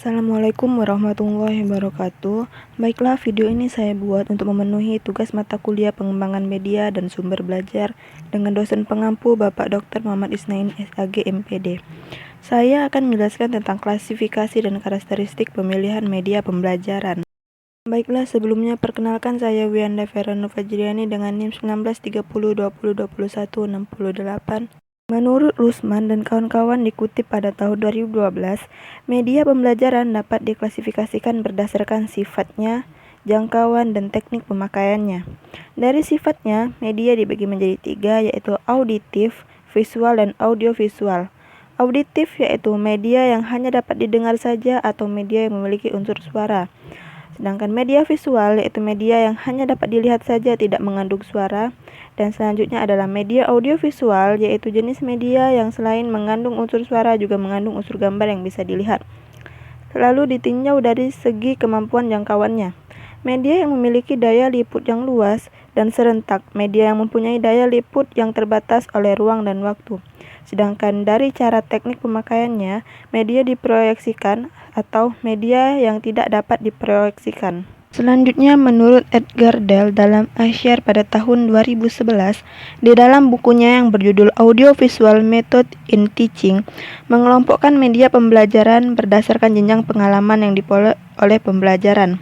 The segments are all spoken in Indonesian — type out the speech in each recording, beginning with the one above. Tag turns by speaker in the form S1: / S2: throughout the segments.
S1: Assalamualaikum warahmatullahi wabarakatuh. Baiklah, video ini saya buat untuk memenuhi tugas mata kuliah pengembangan media dan sumber belajar dengan dosen pengampu Bapak Dr. Muhammad Isnaini SAG MPD. Saya akan menjelaskan tentang klasifikasi dan karakteristik pemilihan media pembelajaran. Baiklah, sebelumnya perkenalkan saya Wianda Ferano Fajriani dengan NIM 1930202168. Menurut Rusman dan kawan-kawan dikutip pada tahun 2012, media pembelajaran dapat diklasifikasikan berdasarkan sifatnya, jangkauan, dan teknik pemakaiannya. Dari sifatnya, media dibagi menjadi tiga, yaitu auditif, visual, dan audiovisual. Auditif yaitu media yang hanya dapat didengar saja atau media yang memiliki unsur suara. Sedangkan media visual yaitu media yang hanya dapat dilihat saja tidak mengandung suara. Dan selanjutnya adalah media audiovisual, yaitu jenis media yang selain mengandung unsur suara juga mengandung unsur gambar yang bisa dilihat. Lalu ditinjau dari segi kemampuan jangkauannya. Media yang memiliki daya liput yang luas dan serentak, media yang mempunyai daya liput yang terbatas oleh ruang dan waktu. Sedangkan dari cara teknik pemakaiannya, media diproyeksikan atau media yang tidak dapat diproyeksikan. Selanjutnya, menurut Edgar Dell dalam Asyar pada tahun 2011, di dalam bukunya yang berjudul Audiovisual Method in Teaching, mengelompokkan media pembelajaran berdasarkan jenjang pengalaman yang diperoleh oleh pembelajaran.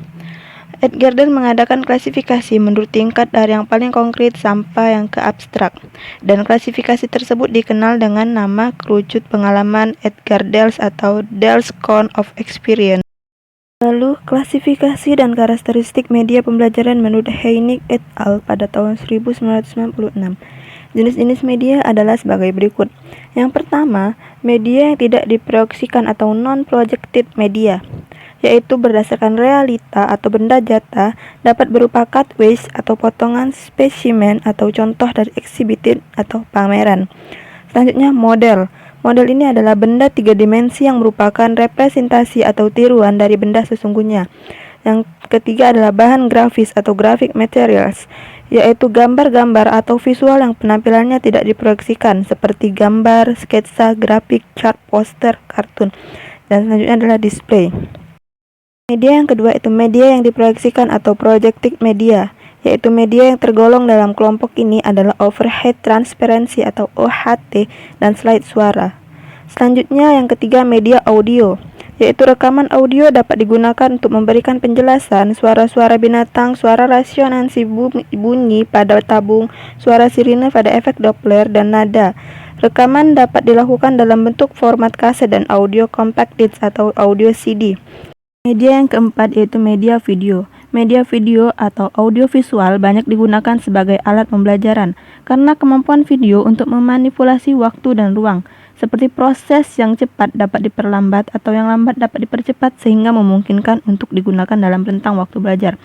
S1: Edgar Dell mengadakan klasifikasi menurut tingkat dari yang paling konkret sampai yang ke abstrak, dan klasifikasi tersebut dikenal dengan nama kerucut pengalaman Edgar Dell atau Dell's Count of Experience. Lalu, klasifikasi dan karakteristik media pembelajaran menurut Heinig et al. Pada tahun 1996. Jenis-jenis media adalah sebagai berikut. Yang pertama, media yang tidak diproyeksikan atau non-projected media, yaitu berdasarkan realita atau benda jata, dapat berupa cutaways atau potongan spesimen atau contoh dari exhibited atau pameran. Selanjutnya, model. Model ini adalah benda tiga dimensi yang merupakan representasi atau tiruan dari benda sesungguhnya. Yang ketiga adalah bahan grafis atau graphic materials, yaitu gambar-gambar atau visual yang penampilannya tidak diproyeksikan, seperti gambar, sketsa, grafik, chart, poster, kartun. Dan selanjutnya adalah display. Media yang kedua itu media yang diproyeksikan atau projected media, yaitu media yang tergolong dalam kelompok ini adalah overhead transparency atau OHT dan slide suara. Selanjutnya yang ketiga media audio, yaitu rekaman audio dapat digunakan untuk memberikan penjelasan suara-suara binatang, suara resonansi bunyi pada tabung, suara sirine pada efek Doppler, dan nada. Rekaman dapat dilakukan dalam bentuk format kaset dan audio compact disc atau audio CD. Media yang keempat yaitu media video. Media video atau audiovisual banyak digunakan sebagai alat pembelajaran karena kemampuan video untuk memanipulasi waktu dan ruang, seperti proses yang cepat dapat diperlambat atau yang lambat dapat dipercepat sehingga memungkinkan untuk digunakan dalam rentang waktu belajar.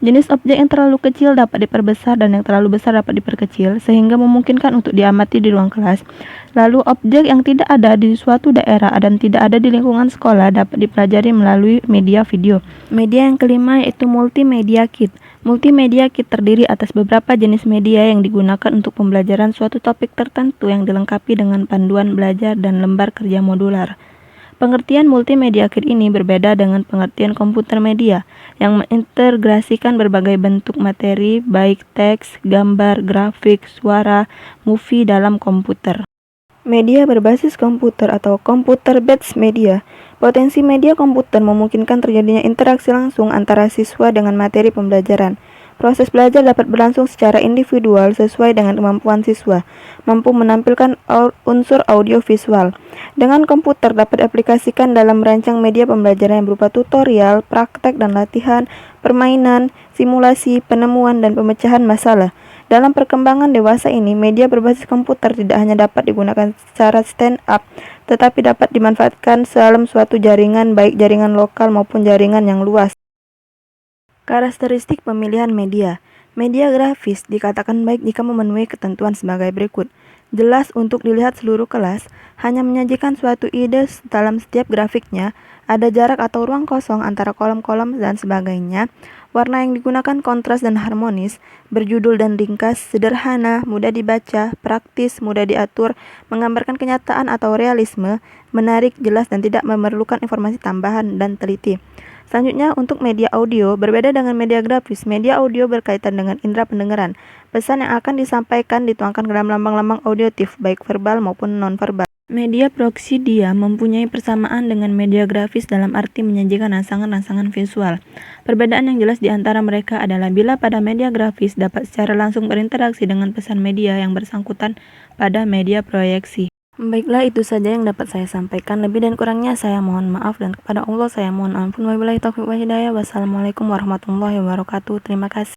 S1: Jenis objek yang terlalu kecil dapat diperbesar dan yang terlalu besar dapat diperkecil sehingga memungkinkan untuk diamati di ruang kelas. Lalu objek yang tidak ada di suatu daerah dan tidak ada di lingkungan sekolah dapat dipelajari melalui media video. Media yang kelima yaitu multimedia kit. Multimedia kit terdiri atas beberapa jenis media yang digunakan untuk pembelajaran suatu topik tertentu yang dilengkapi dengan panduan belajar dan lembar kerja modular. Pengertian multimedia kit ini berbeda dengan pengertian komputer media yang mengintegrasikan berbagai bentuk materi baik teks, gambar, grafik, suara, movie dalam komputer. Media berbasis komputer atau computer-based media. Potensi media komputer memungkinkan terjadinya interaksi langsung antara siswa dengan materi pembelajaran. Proses belajar dapat berlangsung secara individual sesuai dengan kemampuan siswa, mampu menampilkan unsur audio visual. Dengan komputer dapat diaplikasikan dalam merancang media pembelajaran yang berupa tutorial, praktek dan latihan, permainan, simulasi, penemuan, dan pemecahan masalah. Dalam perkembangan dewasa ini, media berbasis komputer tidak hanya dapat digunakan secara stand-up, tetapi dapat dimanfaatkan dalam suatu jaringan, baik jaringan lokal maupun jaringan yang luas. Karakteristik pemilihan media. Media grafis dikatakan baik jika memenuhi ketentuan sebagai berikut. Jelas untuk dilihat seluruh kelas, hanya menyajikan suatu ide dalam setiap grafiknya, ada jarak atau ruang kosong antara kolom-kolom dan sebagainya. Warna yang digunakan kontras dan harmonis, berjudul dan ringkas, sederhana, mudah dibaca, praktis, mudah diatur, menggambarkan kenyataan atau realisme, menarik, jelas, dan tidak memerlukan informasi tambahan dan teliti. Selanjutnya, untuk media audio, berbeda dengan media grafis, media audio berkaitan dengan indera pendengaran. Pesan yang akan disampaikan dituangkan ke dalam lambang-lambang audiotif, baik verbal maupun non-verbal. Media proksidia mempunyai persamaan dengan media grafis dalam arti menyajikan rangsangan-rangsangan visual. Perbedaan yang jelas di antara mereka adalah bila pada media grafis dapat secara langsung berinteraksi dengan pesan media yang bersangkutan pada media proyeksi. Baiklah, itu saja yang dapat saya sampaikan. Lebih dan kurangnya saya mohon maaf, dan kepada Allah saya mohon ampun. Wabillahi taufiq wal hidayah. Wassalamualaikum warahmatullahi wabarakatuh. Terima kasih.